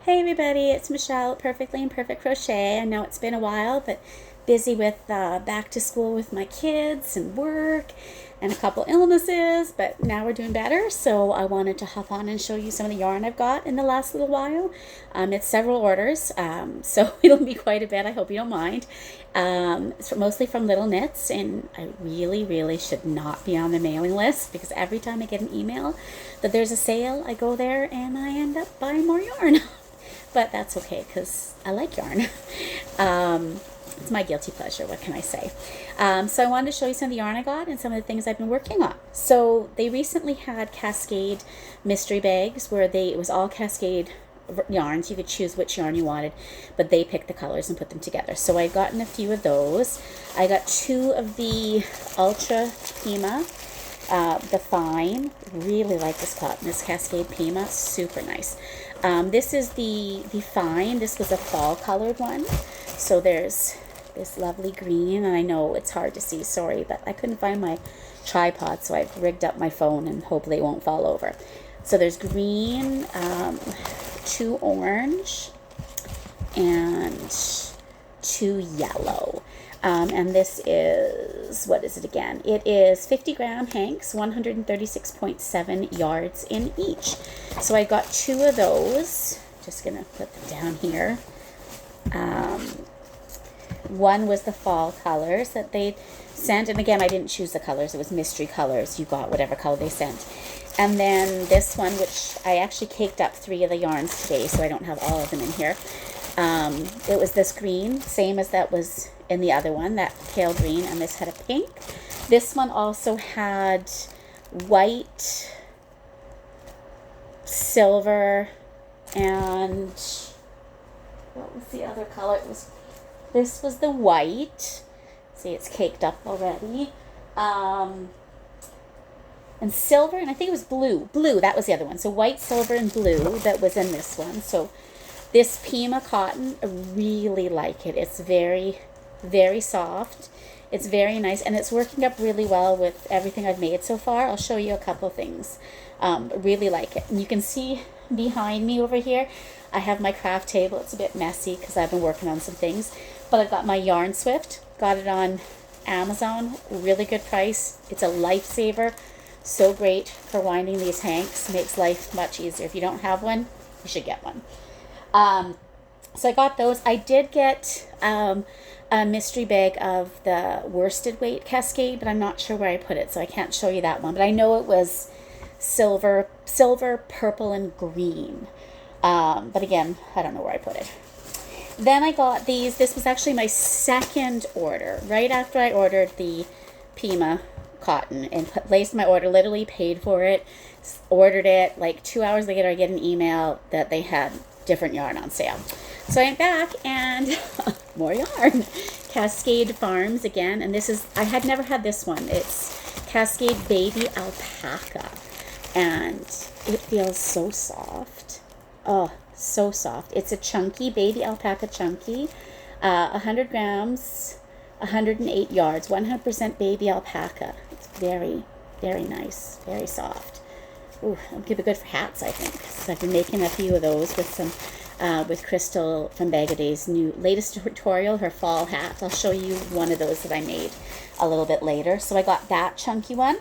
Hey everybody, it's Michelle at Perfectly Imperfect Crochet. I know it's been a while, but busy with back to school with my kids and work and a couple illnesses, but now we're doing better. So I wanted to hop on and show you some of the yarn I've got in the last little while. It's several orders, so it'll be quite a bit. I hope you don't mind. It's mostly from Little Knits, and I really should not be on the mailing list because every time I get an email that there's a sale, I go there and I end up buying more yarn. But that's okay because I like yarn. It's my guilty pleasure, what can I say? So I wanted to show you some of the yarn I got and some of the things I've been working on. So they recently had Cascade mystery bags where it was all Cascade yarns. You could choose which yarn you wanted, but they picked the colors and put them together. So I've gotten a few of those. I got 2 of the Ultra Pima, the Fine. Really like this cotton, this Cascade Pima, super nice. This is the Fine. This was a fall colored one. So there's this lovely green, and I know it's hard to see, sorry, but I couldn't find my tripod, so I've rigged up my phone and hopefully it won't fall over. So there's green, 2 orange, and 2 yellow. And this is, what is it again? It is 50 gram hanks, 136.7 yards in each. So I got 2 of those. Just going to put them down here. One was the fall colors that they sent. And again, I didn't choose the colors. It was mystery colors. You got whatever color they sent. And then this one, which I actually caked up 3 of the yarns today, so I don't have all of them in here. It was this green, same as that was in the other one, that pale green, and this had a pink. This one also had white, silver, and what was the other color? This was the white. See, it's caked up already. And silver, and I think it was blue. Blue, that was the other one. So white, silver, and blue that was in this one. So this Pima cotton, I really like it. It's very soft. It's very nice, and it's working up really well with everything I've made so far. I'll show you a couple things. Really like it. And you can see behind me over here, I have my craft table. It's a bit messy because I've been working on some things, but I've got my Yarn Swift. Got it on Amazon. Really good price. It's a lifesaver. So great for winding these hanks. Makes life much easier. If you don't have one, you should get one. So I got those. I did get a mystery bag of the worsted weight Cascade, but I'm not sure where I put it, so I can't show you that one. But I know it was silver, purple, and green. But again, I don't know where I put it. Then I got these. This was actually my second order. Right after I ordered the Pima cotton and placed my order, literally paid for it, ordered it. Like 2 hours later, I get an email that they had different yarn on sale. So I went back and more yarn. Cascade Farms again, and this is, I had never had this one. It's Cascade Baby Alpaca, and it feels so soft. Oh, so soft. It's a chunky, baby alpaca chunky, 100 grams, 108 yards, 100% baby alpaca. It's very nice, very soft. Ooh, it'll be good for hats, I think. So I've been making a few of those with some, with Crystal from Bag O' Day's latest tutorial, her fall hat. I'll show you one of those that I made a little bit later. So I got that chunky one.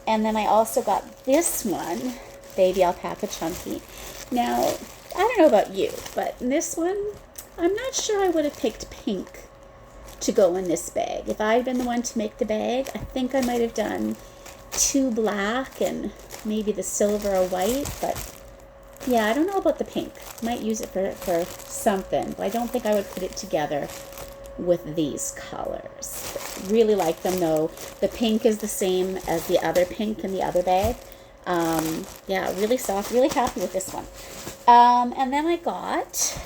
And then I also got this one, baby alpaca chunky. Now, I don't know about you, but in this one, I'm not sure I would have picked pink to go in this bag. If I had been the one to make the bag, I think I might have done 2 black and maybe the silver or white, but yeah, I don't know about the pink. Might use it for something, but I don't think I would put it together with these colors. Really like them though. The pink is the same as the other pink in the other bag. Yeah, really soft, really happy with this one. And then I got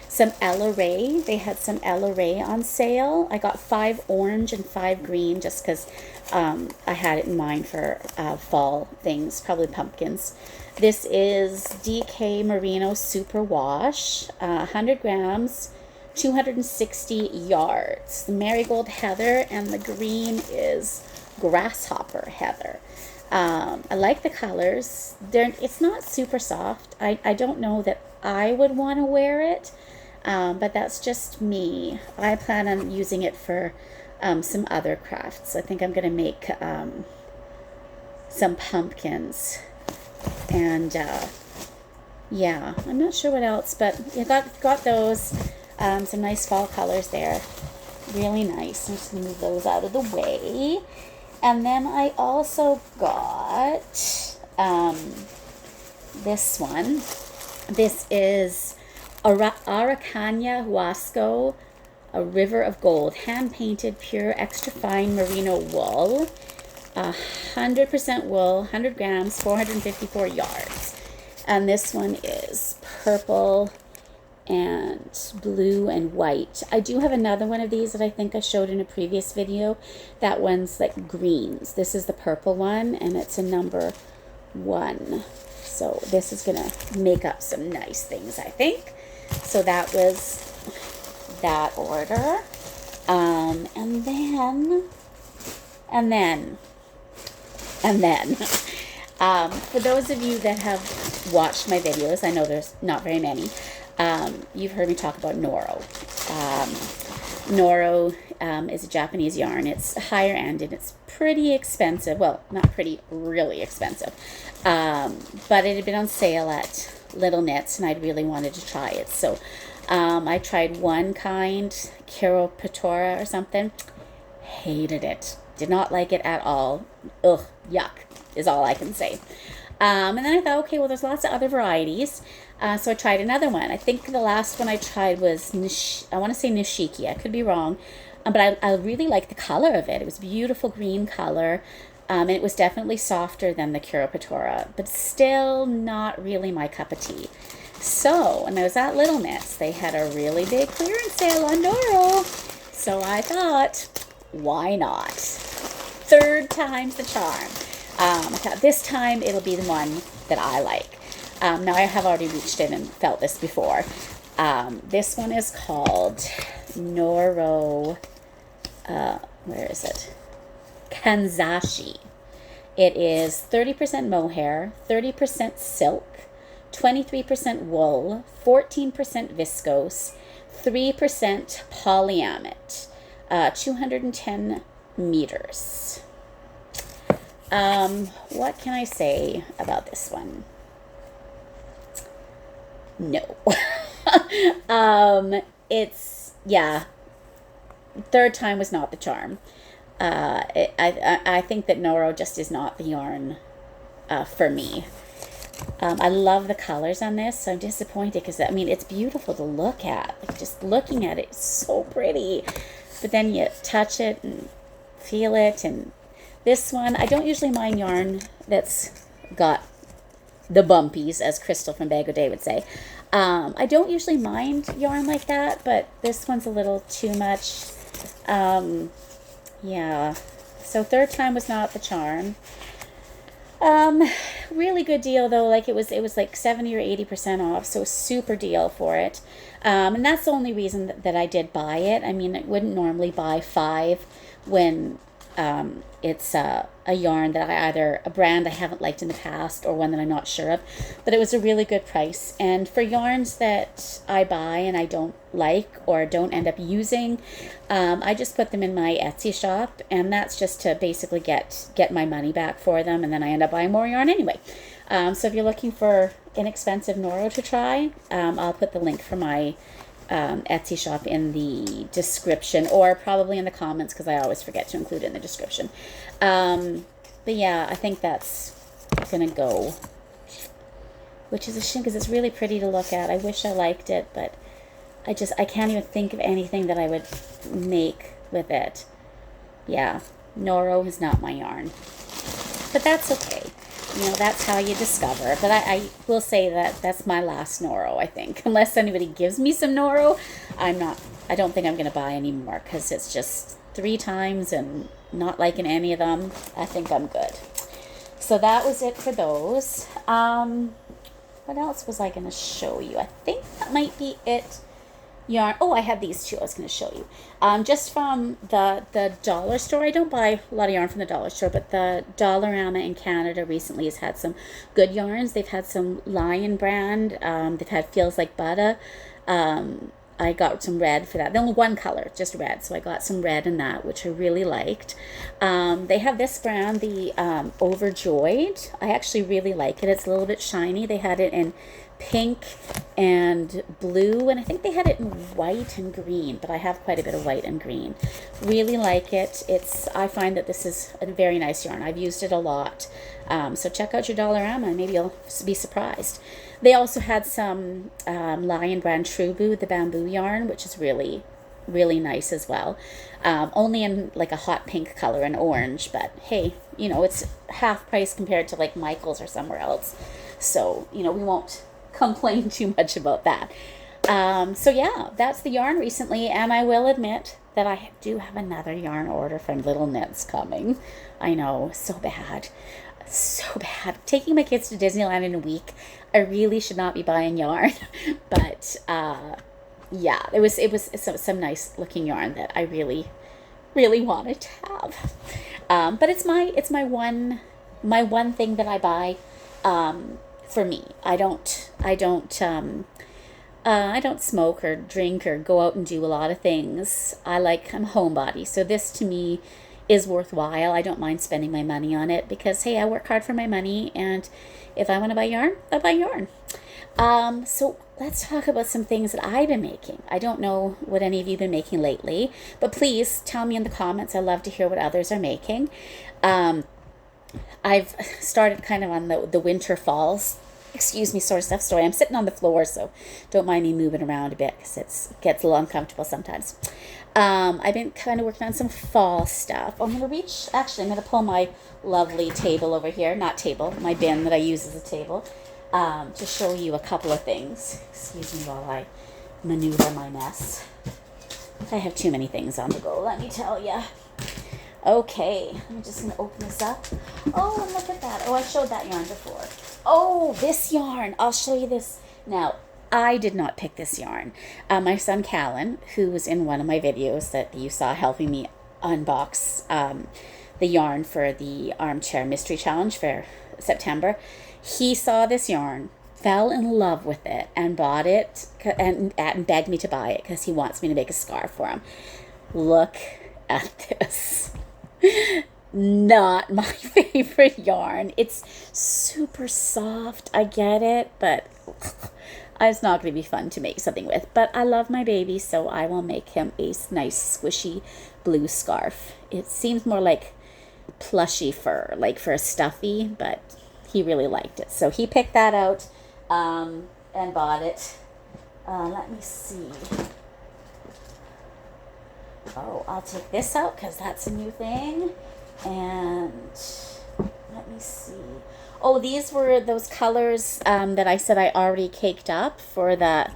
some Ella Ray. They had some Ella Ray on sale. I got 5 orange and 5 green just because I had it in mind for fall things, probably pumpkins. This is DK Merino Super Wash, 100 grams, 260 yards. The Marigold Heather, and the green is Grasshopper Heather. I like the colors. It's not super soft. I don't know that I would want to wear it, but that's just me. I plan on using it for some other crafts. I think I'm going to make some pumpkins, and yeah, I'm not sure what else, but you got those. Some nice fall colors there. Really nice. I'm just going to move those out of the way. And then I also got this one. This is Araucania Huasco, a river of gold, hand-painted, pure, extra fine merino wool. 100% wool, 100 grams, 454 yards. And this one is purple and blue and white. I do have another one of these that I think I showed in a previous video. That one's like greens. This is the purple one, and it's a number 1. So this is gonna make up some nice things, I think. So that was that order. And then for those of you that have watched my videos, I know there's not very many, you've heard me talk about Noro. Noro is a Japanese yarn. It's higher end and it's pretty expensive. Well, not pretty, really expensive. But it had been on sale at Little Knits and I really wanted to try it. So I tried one kind, Chiropatora or something. Hated it. Did not like it at all. Ugh, yuck is all I can say. And then I thought, okay, well, there's lots of other varieties. So I tried another one. I think the last one I tried was, I want to say Nishiki. I could be wrong. But I really liked the color of it. It was beautiful green color. And it was definitely softer than the Chiropatora, but still not really my cup of tea. So when I was at Little Knits, they had a really big clearance sale on Noro. So I thought, why not? Third time's the charm. I thought this time it'll be the one that I like. Now I have already reached in and felt this before. This one is called Noro, where is it? Tanzashi. It is 30% mohair, 30% silk, 23% wool, 14% viscose, 3% polyamide, 210 meters. What can I say about this one? No. It's, yeah, third time was not the charm. I think that Noro just is not the yarn for me. I love the colors on this, so I'm disappointed because, I mean, it's beautiful to look at. Like, just looking at it, it's so pretty. But then you touch it and feel it, and this one, I don't usually mind yarn that's got the bumpies, as Crystal from Bag O' Day would say. I don't usually mind yarn like that, but this one's a little too much. Yeah, so third time was not the charm. Really good deal though. Like it was like 70 or 80% off, so super deal for it. And that's the only reason that I did buy it. I mean, I wouldn't normally buy 5 when it's a yarn that a brand I haven't liked in the past or one that I'm not sure of, but it was a really good price. And for yarns that I buy and I don't like or don't end up using, I just put them in my Etsy shop, and that's just to basically get my money back for them, and then I end up buying more yarn anyway. So if you're looking for inexpensive Noro to try, I'll put the link for my Etsy shop in the description, or probably in the comments, because I always forget to include it in the description. But yeah, I think that's gonna go, which is a shame because it's really pretty to look at. I wish I liked it, but I can't even think of anything that I would make with it. Yeah, Noro is not my yarn, but that's okay. You know, that's how you discover. But I will say that that's my last Noro, I think. Unless anybody gives me some Noro, I don't think I'm going to buy any more, because it's just 3 times and not liking any of them. I think I'm good. So that was it for those. What else was I going to show you? I think that might be it yarn. Oh, I have these too. I was going to show you. Just from the dollar store. I don't buy a lot of yarn from the dollar store, but the Dollarama in Canada recently has had some good yarns. They've had some Lion brand. They've had Feels Like Butter. I got some red for that. The only one color, just red. So I got some red in that, which I really liked. They have this brand, the Overjoyed. I actually really like it. It's a little bit shiny. They had it in pink and blue, and I think they had it in white and green, but I have quite a bit of white and green. Really like it. I find that this is a very nice yarn. I've used it a lot. So check out your Dollarama and maybe you'll be surprised. They also had some Lion brand Trubu, the bamboo yarn, which is really, really nice as well. Only in like a hot pink color and orange, but hey, you know, it's half price compared to like Michael's or somewhere else. So, you know, we won't complain too much about that. So yeah, that's the yarn recently, and I will admit that I do have another yarn order from Little Knits coming. I know, so bad. So bad. Taking my kids to Disneyland in a week, I really should not be buying yarn. But yeah, it was some nice looking yarn that I really, really wanted to have. But it's my one thing that I buy for me. I don't smoke or drink or go out and do a lot of things. I'm a homebody, so this to me is worthwhile. I don't mind spending my money on it because, hey, I work hard for my money, and if I want to buy yarn, I'll buy yarn. So let's talk about some things that I've been making. I don't know what any of you have been making lately, but please tell me in the comments. I love to hear what others are making. I've started kind of on the winter falls, excuse me, sort of stuff. Sorry, I'm sitting on the floor, so don't mind me moving around a bit because it gets a little uncomfortable sometimes. I've been kind of working on some fall stuff. I'm going to pull my lovely table over here, my bin that I use as a table, to show you a couple of things. Excuse me while I maneuver my mess. I have too many things on the go, let me tell you. Okay, I'm just going to open this up. Oh, and look at that. Oh, I showed that yarn before. Oh, this yarn. I'll show you this. Now, I did not pick this yarn. My son Callan, who was in one of my videos that you saw helping me unbox the yarn for the Armchair Mystery Challenge for September, he saw this yarn, fell in love with it, and bought it and begged me to buy it because he wants me to make a scarf for him. Look at this. Not my favorite yarn. It's super soft. I get it, but it's not going to be fun to make something with. But I love my baby, so I will make him a nice squishy blue scarf. It seems more like plushy fur, like for a stuffy, but he really liked it. So he picked that out and bought it. Let me see. Oh, I'll take this out because that's a new thing. And let me see. Oh, these were those colors that I said I already caked up for that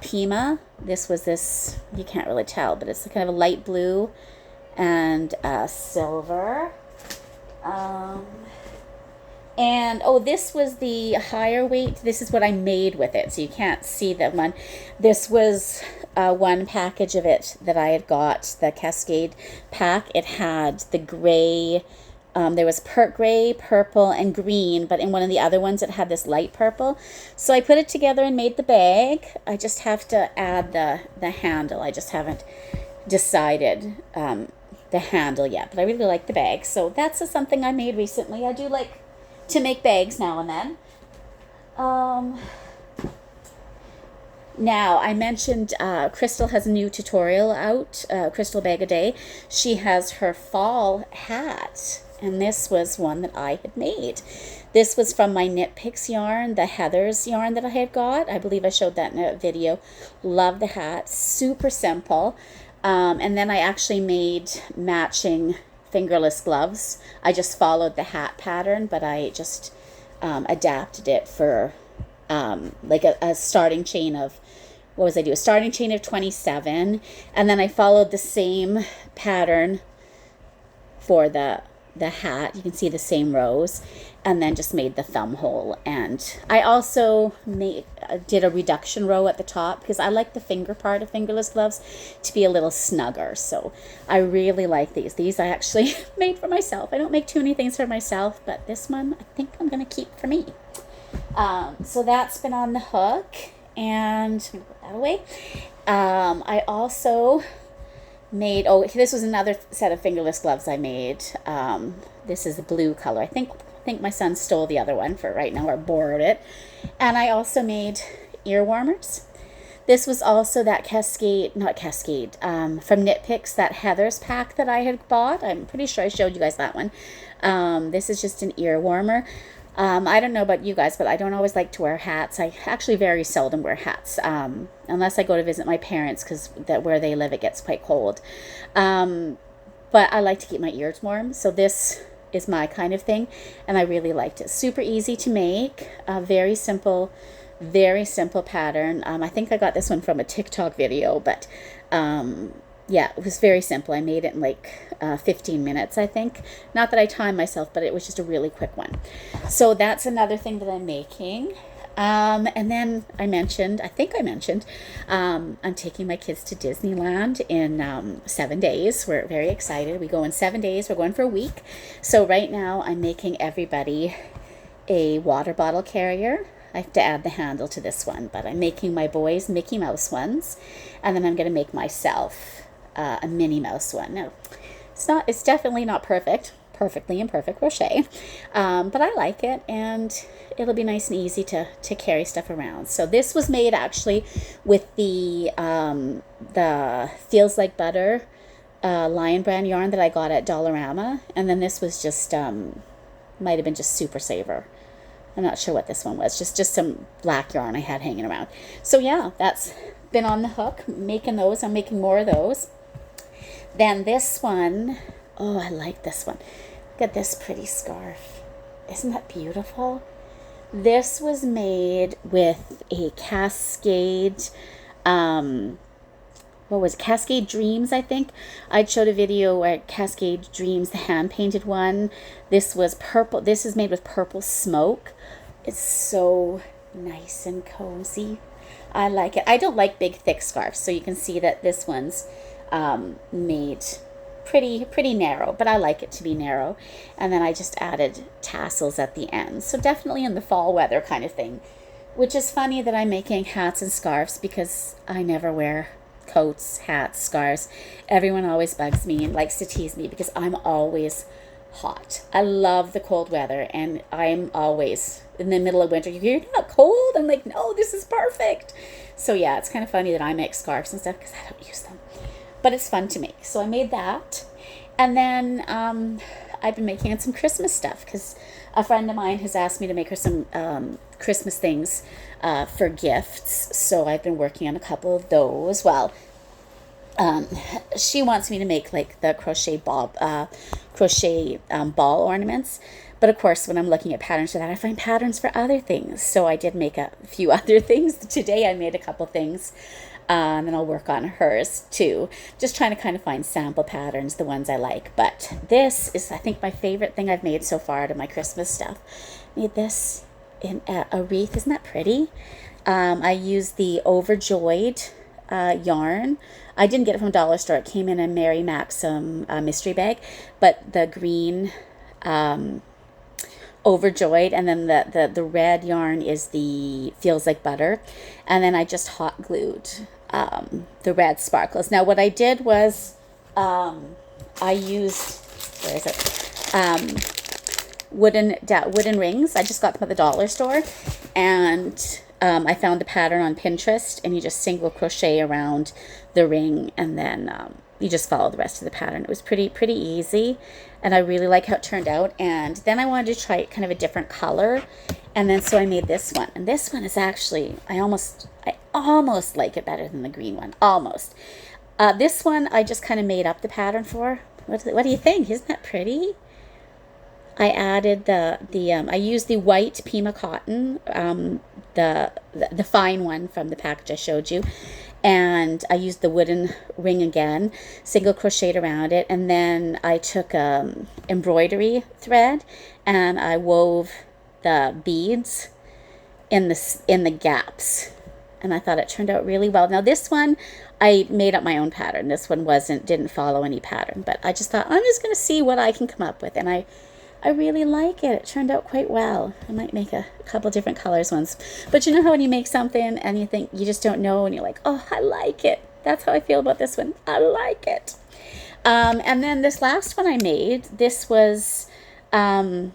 Pima. This was this, you can't really tell, but it's kind of a light blue and silver. And oh, this was the higher weight. This is what I made with it, so you can't see that one. This was one package of it that I had got, the Cascade pack. It had the gray, there was gray, purple, and green, but in one of the other ones it had this light purple. So I put it together and made the bag. I just have to add the handle. I just haven't decided the handle yet, but I really like the bag. So that's something I made recently. I do like to make bags now and then. Now, I mentioned Crystal has a new tutorial out, Crystal Bag a Day. She has her fall hat, and this was one that I had made. This was from my Knit Picks yarn, the Heather's yarn that I had got. I believe I showed that in a video. Love the hat, super simple. And then I actually made matching fingerless gloves. I just followed the hat pattern, but I just adapted it for like a starting chain of, what was I do? A starting chain of 27, and then I followed the same pattern for the hat. You can see the same rows, and then just made the thumb hole. And I also did a reduction row at the top because I like the finger part of Fingerless Gloves to be a little snugger. So I really like these. These I actually made for myself. I don't make too many things for myself, but this one I think I'm going to keep for me. So that's been on the hook, and I'm going to put that away. I also made, this was another set of Fingerless Gloves I made. This is the blue color. I think my son stole the other one for right now, or borrowed it. And I also made ear warmers. This was also that Cascade, not Cascade, from Knit Picks, that Heather's pack that I had bought. I'm pretty sure I showed you guys that one. This is just an ear warmer. I don't know about you guys, but I don't always like to wear hats. I actually very seldom wear hats, unless I go to visit my parents, because where they live it gets quite cold. But I like to keep my ears warm, so this is my kind of thing, and I really liked it. Super easy to make, very simple pattern. I think I got this one from a TikTok video, but yeah, it was very simple. I made it in like 15 minutes, I think. Not that I timed myself, but it was just a really quick one. So that's another thing that I'm making. And then I think I mentioned, I'm taking my kids to Disneyland in 7 days. We're very excited. We go in 7 days. We're going for a week. So right now I'm making everybody a water bottle carrier. I have to add the handle to this one, but I'm making my boys Mickey Mouse ones, and then I'm going to make myself a Minnie Mouse one. No, it's definitely not perfectly imperfect crochet, but I like it, and it'll be nice and easy to carry stuff around. So this was made actually with the Feels Like Butter Lion Brand yarn that I got at Dollarama, and then this was just might have been just Super Saver. I'm not sure what this one was. Just some black yarn I had hanging around. So yeah, that's been on the hook, making those. I'm making more of those. Then this one, oh, I like this one. Look at this pretty scarf. Isn't that beautiful? This was made with a Cascade, what was it? Cascade Dreams, I think. I showed a video where Cascade Dreams, the hand-painted one. This was purple. This is made with purple smoke. It's so nice and cozy. I like it. I don't like big, thick scarves, so you can see that this one's made pretty narrow, but I like it to be narrow. And then I just added tassels at the end. So definitely in the fall weather kind of thing, which is funny that I'm making hats and scarves because I never wear coats, hats, scarves. Everyone always bugs me and likes to tease me because I'm always hot. I love the cold weather, and I'm always in the middle of winter. You're not cold? I'm like, no, this is perfect. So yeah, it's kind of funny that I make scarves and stuff because I don't use them, but it's fun to make. So I made that, and then I've been making some Christmas stuff because a friend of mine has asked me to make her some Christmas things for gifts. So I've been working on a couple of those. Well, she wants me to make like the crochet ball ornaments. But of course, when I'm looking at patterns for that, I find patterns for other things. So I did make a few other things. Today I made a couple things. And I'll work on hers too. Just trying to kind of find sample patterns, the ones I like. But this is, I think, my favorite thing I've made so far out of my Christmas stuff. Made this in a wreath. Isn't that pretty? I used the Overjoyed yarn. I didn't get it from Dollar Store. It came in a Mary Maxim mystery bag. But the green Overjoyed, and then the red yarn is the Feels Like Butter. And then I just hot glued the red sparkles. Now what I did was I used, where is it? Wooden rings. I just got them at the dollar store, and I found a pattern on Pinterest, and you just single crochet around the ring, and then you just follow the rest of the pattern. It was pretty easy, and I really like how it turned out. And then I wanted to try kind of a different color, and then so I made this one. And this one is actually, I almost like it better than the green one. Almost. This one I just kind of made up the pattern for. What do you think? Isn't that pretty? I added I used the white Pima cotton, the fine one from the package I showed you, and I used the wooden ring again, single crocheted around it, and then I took embroidery thread and I wove the beads in the gaps. And I thought it turned out really well. Now this one, I made up my own pattern. This one didn't follow any pattern, but I just thought I'm just going to see what I can come up with. And I really like it. It turned out quite well. I might make a couple different colors ones. But you know how when you make something and you think you just don't know and you're like, oh, I like it. That's how I feel about this one. I like it. And then this last one I made, this was, I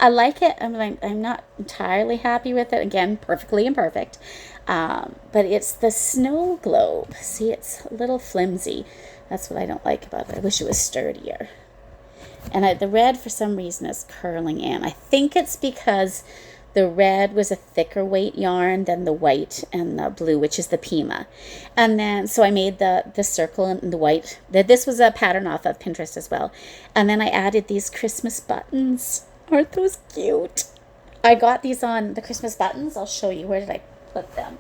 like it. I'm not entirely happy with it. Again, perfectly imperfect. But it's the snow globe. See, it's a little flimsy. That's what I don't like about it. I wish it was sturdier. And the red, for some reason, is curling in. I think it's because the red was a thicker weight yarn than the white and the blue, which is the Pima. And then, so I made the circle and the white. This was a pattern off of Pinterest as well. And then I added these Christmas buttons. Aren't those cute? I got these on the Christmas buttons. I'll show you. Where did I put them?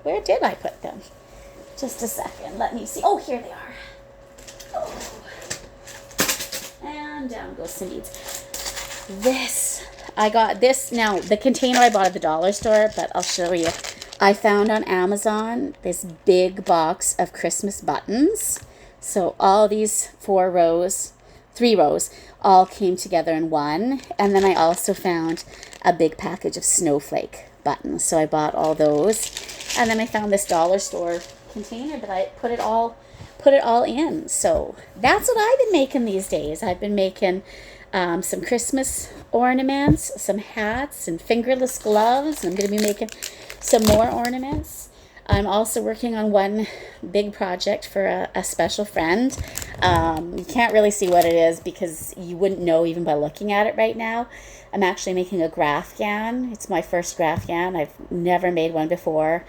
Where did I put them? Just a second. Let me see. Oh, here they are. Oh. And down goes some beads. I got this. Now, the container I bought at the dollar store, but I'll show you. I found on Amazon this big box of Christmas buttons. So all these 3 rows, all came together in one. And then I also found a big package of snowflake buttons. So I bought all those. And then I found this dollar store container that I put it all in. So that's what I've been making these days. I've been making some Christmas ornaments, some hats, and fingerless gloves. I'm going to be making some more ornaments. I'm also working on one big project for a special friend. You can't really see what it is because you wouldn't know even by looking at it right now. I'm actually making a graph gown. It's my first graph gown. I've never made one before.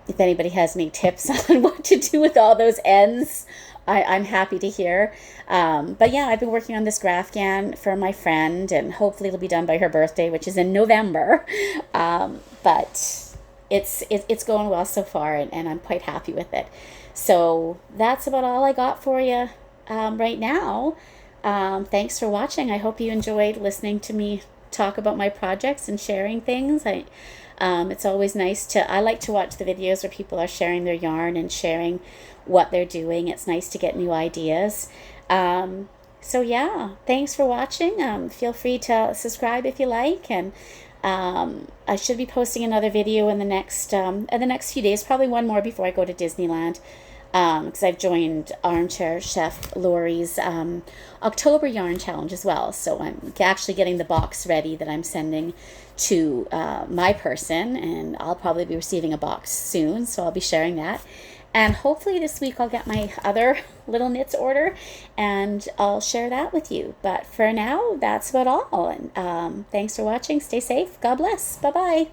If anybody has any tips on what to do with all those ends, I'm happy to hear. But yeah, I've been working on this graph gown for my friend, and hopefully it'll be done by her birthday, which is in November. But it's going well so far, and I'm quite happy with it. So that's about all I got for you right now. Thanks for watching. I hope you enjoyed listening to me talk about my projects and sharing things. It's always nice I like to watch the videos where people are sharing their yarn and sharing what they're doing. It's nice to get new ideas. So yeah, thanks for watching. Feel free to subscribe if you like, and I should be posting another video in the next few days, probably one more before I go to Disneyland, because I've joined Armchair Chef Lori's October Yarn Challenge as well. So I'm actually getting the box ready that I'm sending to my person, and I'll probably be receiving a box soon, so I'll be sharing that. And hopefully this week I'll get my other little knits order, and I'll share that with you. But for now, that's about all. And thanks for watching. Stay safe. God bless. Bye-bye.